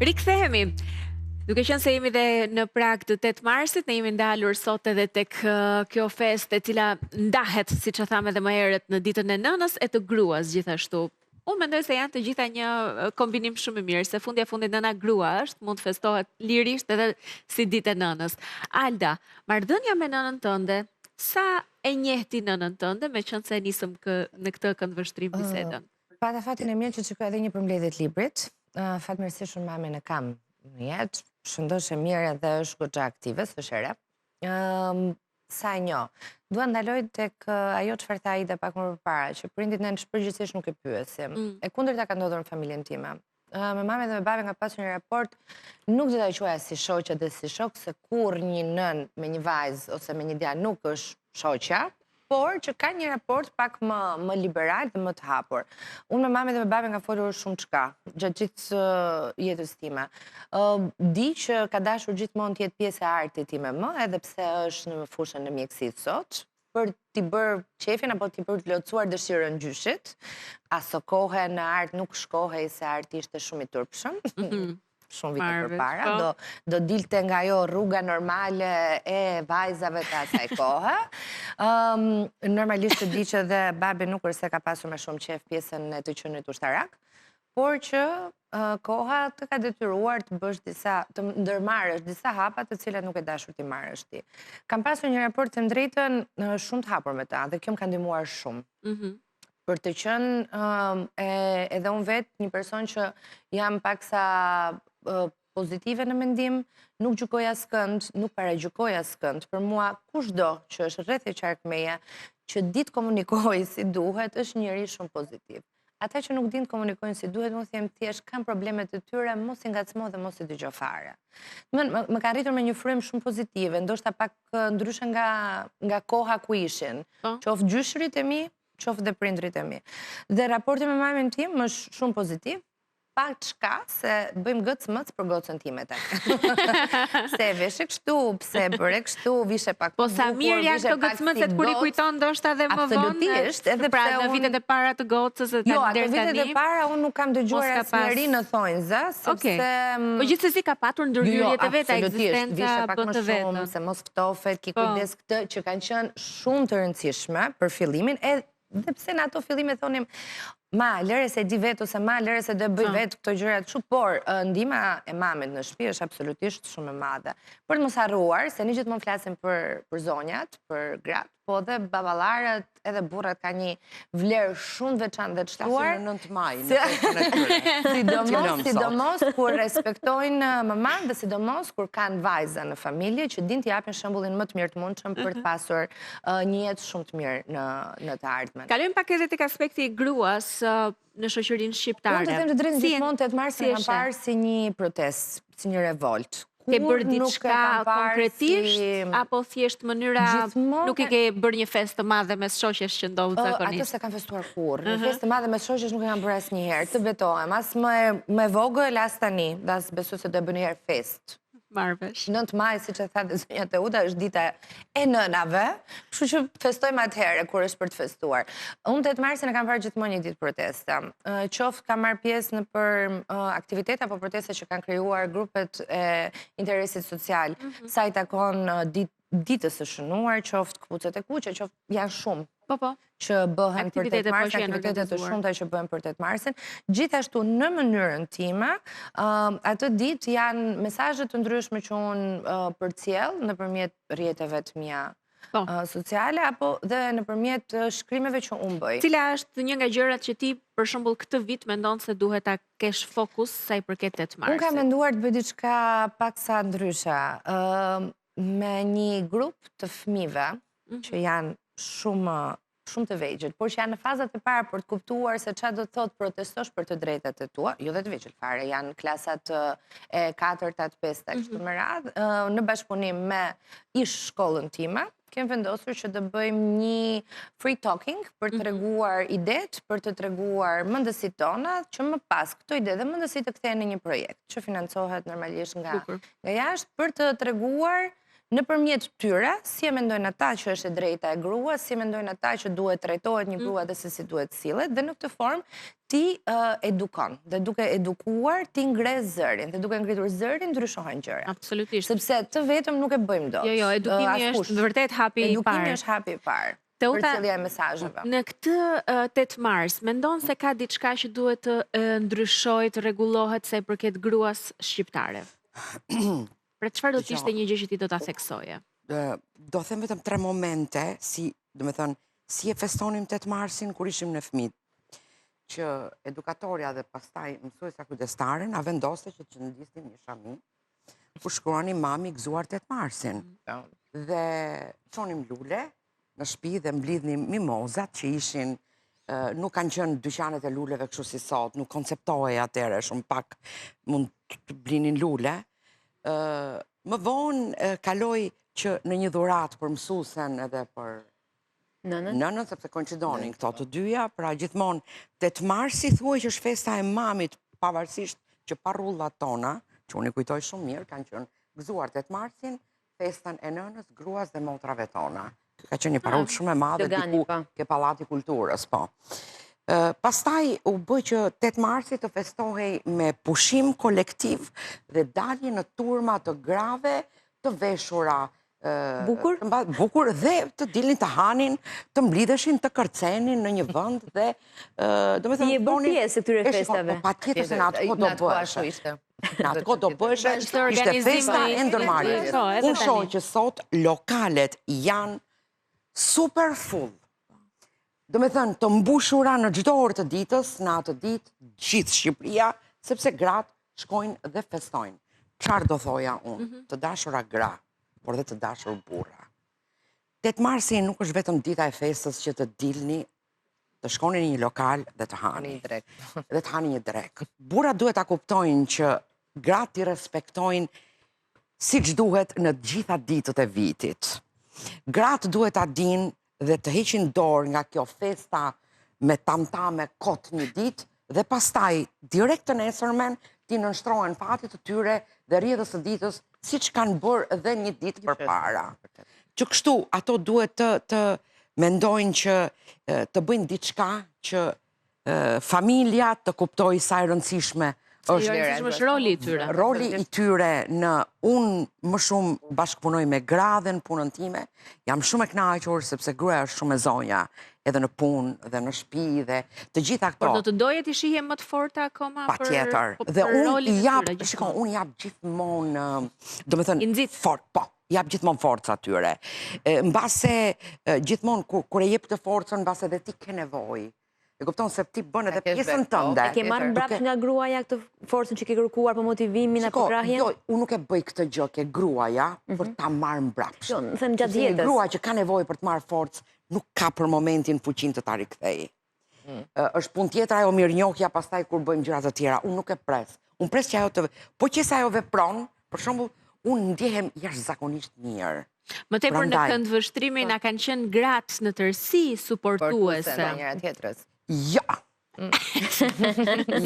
Rikthehemi. Duke qenë se jemi dhe në prag të 8 marsit, ne jemi ndalur sot edhe tek kjo festë e cila ndahet, siç e thamë edhe më herët, në ditën e nënës e të gruas gjithashtu. Unë mendoj se janë të gjitha një kombinim shumë i mirë, se fundja fundit nëna grua është, mund të festohet lirisht edhe si ditë e nënës. Alda, marrëdhënia me nënën tënde, sa e njeh ti nënën tënde, me qenë se nisëm në këtë këndvështrim bisedën? Pata fatin e mirë që shikoj edhe një përmbledhje të librit. Fatmirësisht unë mamen e kam në jetë, shëndosh e mirë edhe është goxha aktive, s'është e re. Sa e njoh. Dua ndaloj tek ajo çfarë tha Aida pak më përpara, që prindit ne përgjithsisht nuk e pyesim. E kundërta ka ndodhur në familjen time. Me mamen dhe me babën ka pasur një raport, nuk do ta quaja si shoqe dhe si shok, se kur një nën me një vajzë ose me një djalë nuk është shoqja, por që ka një raport pak më liberal dhe më të hapur. Unë me mamen dhe me babën ka folur shumë çka, gjatë gjithë jetës time. Di që ka dashur gjithmonë të jetë pjesë e artit time më, edhe pse është në fushën e mjekësisë sot, për t'i bërë qefin apo t'i bërë të lotësuar dëshirën gjyshit. Aso kohë në art nuk shkohej se arti ishte shumë i turpshëm. Shumë vite përpara, do dilte nga jo rruga normale e vajzave të asaj kohë. Normalisht të di që dhe babi nuk është se ka pasur me shumë qef pjesën e të qenit ushtarak, por që koha të ka detyruar të bësh të ndërmarrësh disa hapa të cilat nuk e dashur t'i marrësh ti. Kam pasur një raport të drejtën shumë të hapur me ta, dhe kjo më ka ndihmuar shumë. Për të qenë edhe unë vetë një person që jam paksa pozitive në mendim, nuk gjykoj askënd, nuk paragjykoj askënd. Për mua, kushdo që është rreth e qark meje, që ditë komunikojë si duhet, është njëri shumë pozitiv. Ata që nuk dinë të komunikojnë si duhet, mos jem thjesht, kanë problemet të tyre, mos i ngacmo dhe mos i dëgjo fare. Më ka rritur me një frym shumë pozitive, ndoshta pak ndryshe nga koha ku ishin. Qoftë gjyshrit e mi, qoftë dhe prindrit e mi. Dhe raporti me mamin tim është shumë pozitiv, pak çka se bëjmë gëcë-mëc për gocën time të. Se veshe kështu, pse bëre kështu, vishe pak po sa mirë janë këto gëcë-mëcet kur i kujton ndoshta dhe më vonë. Absolutisht, edhe pra në vitet e para të gocës e jo, ato vitet e para unë nuk kam dëgjuar asnjëri në thonjza, sepse po gjithsesi ka patur ndërhyrjet e veta, ekzistenca ekzistenca pak më shumë, se mos ftofet, ki kujdes këtë, që kanë qenë shumë të rëndësishme për fillimin, dhe pse në ato fillime thonim, ma, lëre se di vetë, ose ma, lëre se do bëj vetë këto gjërat shumë, por ndihma e mamit në shtëpi është absolutisht shumë e madhe. Për të mos harruar, se ne gjithmonë flasim për zonjat, për gratë, po dhe baballarët edhe burrat ka një vlerë shumë veçantë dhe të shtuar. Në 9 maj, në festën e tyre. Sidomos kur respektojnë maman dhe sidomos kur kanë vajza në familje që din të japin shembullin më të mirë të mundshëm për të pasur një jetë shumë të mirë në të ardhmen. Kalojmë pak edhe tek aspekti i gruas në shoqërinë shqiptare. Unë të them të drejtën, gjithmonë 8 marsin kam parë si një protestë, si një revolt. Ke bërë diçka konkretisht, apo thjesht mënyra nuk i ke bërë një festë të madhe mes shoqesh që ndodh zakonisht? Ato se kanë festuar kurrë. Një festë të madhe mes shoqesh nuk e kam bërë asnjëherë, të betohem. As më vogël as tani, as besoj se do e bëj një herë festë. Marrvesh. 9 maj, siç e tha dhe zonja Teuta, është dita e nënave, kështu që festojmë atëherë kur është për të festuar. Unë 8 marsin e kam parë gjithmonë një ditë protesta. Qoftë kam marrë pjesë në për aktivitete apo proteste që kanë krijuar grupet e interesit social, sa i takon ditës së shënuar, qoftë këpucet e kuqe, qoftë janë shumë. Që bëhen për 8 marsin, aktivitetet të shumta që bëhen për 8 marsin. Gjithashtu në mënyrën time, atë ditë janë mesazhe të ndryshme që unë përcjell nëpërmjet rrjeteve të mia sociale apo dhe nëpërmjet shkrimeve që unë bëj. Cila është një nga gjërat që ti për shembull këtë vit mendon se duhet ta kesh fokus sa i përket 8 marsit? Unë kam menduar të bëj diçka paksa ndryshe. Me një grup të fëmijëve që janë shumë të vegjël, por që janë në fazat e para për të kuptuar se çfarë do të thotë protestosh për të drejtat e tua, jo dhe të vegjël fare, janë klasat e 4-ta, 5-ta kështu me radhë, në bashkëpunim me ish shkollën time, kem vendosur që të bëjmë një free talking për të treguar idet, për të treguar mendësitë tona, që më pas këto ide dhe mendësitë të kthehen në një projekt që financohet normalisht nga jashtë, për të treguar Nëpërmjet tyre, si e mendojnë ata që është e drejta e gruas, si e mendojnë ata që duhet trajtohet një grua dhe se si duhet sillet, dhe në këtë formë ti edukon. Dhe duke edukuar, ti ngre zërin, dhe duke ngritur zërin, ndryshohen gjërat. Absolutisht. Sepse të vetëm nuk e bëjmë dot. Jo, edukimi është vërtet hapi i parë. Edukimi është hapi i parë. Për cilja e mesazheve. Në këtë 8 mars, mendon se ka diçka që duhet të ndryshojë, të rregullohet sa i përket gruas shqiptare? Pra çfarë do të ishte një gjë që ti do ta theksoje? Do them vetëm 3 momente, si e festonim 8 marsin kur ishim në fëmijë, që edukatorja dhe pastaj mësuesja kujdestare na vendoste që të ndisnim një shami, ku shkruanim mami gëzuar 8 marsin. Dhe çonim lule në shtëpi dhe mblidhnim mimozat që ishin, nuk kanë qenë dyqanet e luleve kështu si sot, nuk konceptohej atëherë, shumë pak mund të blinin lule. Më vonë kaloj që në një dhuratë për mësuesen edhe për nënën, sepse koincidonin këto të dyja, pra gjithmonë 8 marsi thuaj që është festa e mamit, pavarësisht që parullat tona, që unë i kujtoj shumë mirë, kanë qenë gëzuar 8 marsin, festën e nënës, gruas dhe motrave tona. Ka qenë një parull shumë e madhe diku ke Pallati Kulturës, po. Pastaj u bë që 8 marsi të festohej me pushim kolektiv dhe dalje në turma të grave të veshura bukur dhe të dilnin të hanin, të mblidheshin, të kërcenin në një vend dhe ti je bërë pjesë këtyre festave. Patjetër se në atë kohë do bëheshe. Në atë kohë do bëheshe, ishte festa e ndërmarrjes. Unë shoh që sot lokalet janë super full. Do me thënë, të mbushura në çdo orë të ditës, në atë ditë, gjithë Shqipëria, sepse gratë shkojnë dhe festojnë. Çfarë do thoja unë? Të dashura gra, por dhe të dashur burra. 8 marsi nuk është vetëm dita e festës që të dilni, të shkoni në një lokal dhe të hani. Dhe të hani një drek. Burra duhet ta kuptojnë që gratë i respektojnë siç duhet në gjitha ditët e vitit. Gratë duhet ta dinë dhe të heqin dorë nga kjo festa me tamtame kot një ditë dhe pastaj direkt të nesërmen ti nënshtrohen fatit të tyre dhe rrjedhës së ditës siç kanë bërë edhe një ditë përpara. Që kështu ato duhet të mendojnë që të bëjnë diçka që familja të kuptojë sa e rëndësishme është roli i tyre. Roli i tyre në unë më shumë bashkëpunoj me gra dhe në punën time, jam shumë e kënaqur sepse gruaja është shumë e zonja, edhe në punë dhe në shtëpi dhe të gjitha këto. Por do të doje të shihem më të forta akoma për patjetër. Dhe unë unë jap gjithmonë, domethënë fort, po. Jap gjithmonë forca atyre. Mbase gjithmonë kur e jep të forcën, mbase edhe ti ke nevojë. E kupton se ti bën edhe pjesën tënde. E ke marrë mbrapsht nga gruaja këtë forcën që ke kërkuar për motivimin apo krahjen? Jo, unë nuk e bëj këtë gjë ke gruaja për ta marrë mbrapsht. Jo, them gjatë jetës. Grua që ka nevojë për të marrë forcë nuk ka për momentin fuqinë të ta rikthejë. Është punë tjetër ajo mirënjohja pastaj kur bëjmë gjëra të tjera. Unë nuk e pres. Unë pres që ajo të po që sa ajo vepron, për shembull, unë ndjehem jashtëzakonisht mirë. Më tepër në këndvështrimi na kanë qenë gratë në tërësi suportuese. Njëra tjetrës. Ja.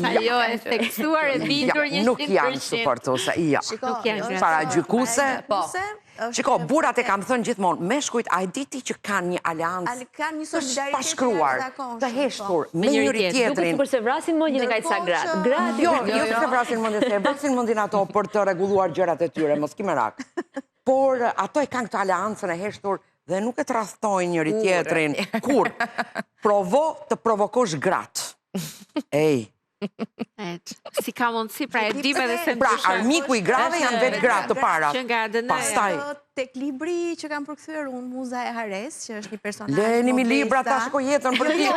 Ajo e theksuar e bindur 100%. Nuk janë suportuese, ja. Nuk janë paragjykuse. Shiko, burrat e kam thënë gjithmonë, meshkujt a e diti që kanë një aleancë të pashkruar, të heshtur me njëri tjetrin. Duket sikur se vrasin mendjen e ka ca gratë. Jo se vrasin mendjen, se vrasin mendjen ato për të rregulluar gjërat e tyre, mos ki merak. Por ato e kanë këtë aleancën e heshtur dhe nuk e tradhtojnë njëri tjetrin. Kur provo të provokosh gratë. Ej. Si ka mundësi, pra e dim edhe se pra armiku i grave janë vetë gratë të para. Pastaj tek libri që kam përkthyer unë, Muza e Hares, që është një personazh. Lenimi libra ta shko jetën për ti.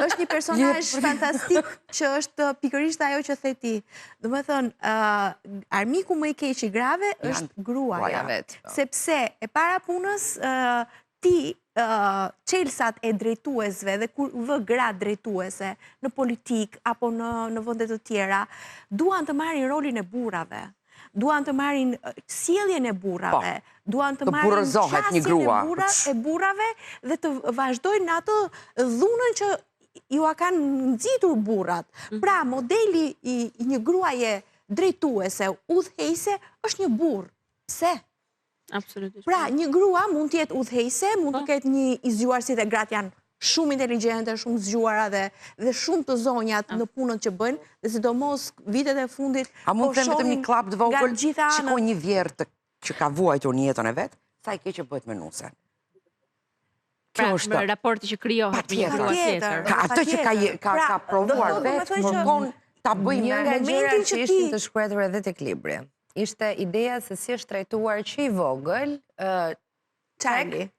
Është një personazh fantastik që është pikërisht ajo që the ti. Domethënë, armiku më i keq i grave është gruaja. Sepse e para punës ti çelsat e drejtuesve dhe kur vë gra drejtuese në politik apo në vende të tjera, duan të marrin rolin e burrave. Duan të marrin sjelljen e burrave, duan të marrin qasjen e burrave dhe të vazhdojnë atë dhunën që ju a kanë nxitur burrat. Pra, modeli i një gruaje drejtuese, udhëheqëse, është një burr. Pse? Absolutisht. Pra, një grua mund të jetë udhëheqëse, mund të ketë një i zgjuar, si dhe gratë janë shumë inteligjente, shumë zgjuara dhe shumë të zonjat në punën që bëjnë, dhe sidomos vitet e fundit. A mund të them vetëm një klap të vogël, shikoj një vjerë që ka vuajtur një jetën e vet, sa i keq që bëhet menuse. Pra, me raporti që krijohet me një grua tjetër. Ka atë që ka provuar vetë, kërkon ta bëjë një nga gjërat që ishin të shkruar edhe tek libri. Ishte ideja se si është trajtuar që i vogël Charlie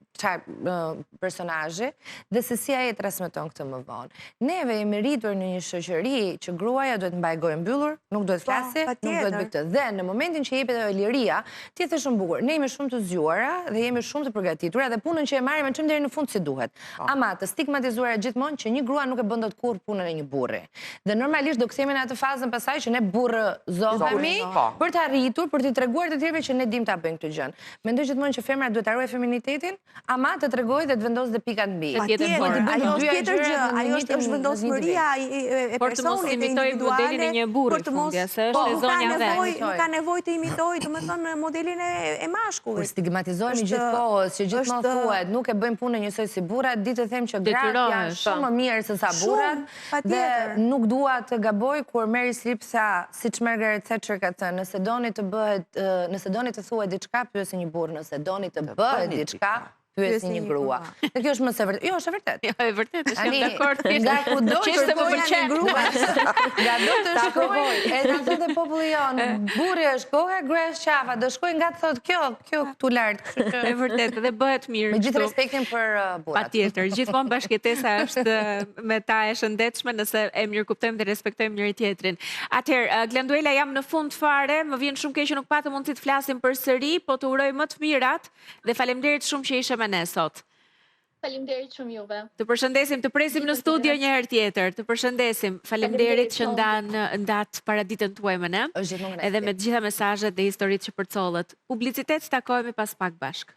personazhi dhe se si ai e transmeton këtë më vonë. Neve jemi rritur në një shoqëri që gruaja duhet mbajë gojën mbyllur, nuk duhet flasë, nuk duhet bëjë këtë. Dhe në momentin që jepet ajo liria, ti the shumë bukur. Ne jemi shumë të zgjuara dhe jemi shumë të përgatitura dhe punën që e marrim çojmë deri në fund si duhet. Ama të stigmatizuara gjithmonë që një grua nuk e bën dot kurrë punën e një burri. Dhe normalisht do kthehemi në atë fazën pasaj që ne burrëzohemi për të arritur, për t'i treguar të tjerëve që ne dim ta bëjmë këtë gjë. Mendoj gjithmonë që femra duhet ta ruajë feminitetin, ama të tregoj dhe të vendos dhe pikat mbi. Ajo është tjetër gjë, ajo është vendosmëria e personit individuale, modelin e një burri fundja, se është e zonja vetë. Nuk ka nevojë të imitoj, domethënë modelin e mashkullit. Kur stigmatizohemi gjithkohës, që gjithmonë thuhet, nuk e bëjmë punën njësoj si burrat, ditë të them që gratë janë shumë më mirë se sa burrat, dhe nuk dua të gaboj kur Mary Streep tha, siç Margaret Thatcher ka thënë, nëse doni të thuhet diçka, pyesni një burr, nëse doni të bëhet diçka, pyesni një grua. Dhe kjo është më së vërtet. Jo, është e vërtet. Jo, e vërtet, është jam dakord. Nga kudo që shkojnë një grua, nga do të shkojnë, e në thotë populli jonë, burri është koha, gruaja është qafa, do shkojnë nga të thotë kjo këtu lartë. E vërtet, dhe bëhet mirë. Me gjithë respektin për burrat. Patjetër, gjithmonë bashkëjetesa është me ta e shëndetshme nëse e mirë kuptojmë dhe respektojmë njëri tjetrin. Atëherë, Glenduela, jam në fund fare, më vjen shumë keq që nuk patëm mundësi të flasim përsëri, po të uroj më të mirat dhe faleminderit shumë që ishe me ne sot. Faleminderit shumë juve. Të përshëndesim, të presim në studio një herë tjetër. Të përshëndesim. Faleminderit që ndat paraditën tuaj me ne. Edhe me të gjitha mesazhet dhe historitë që përcollet. Publicitet, takohemi pas pak bashkë.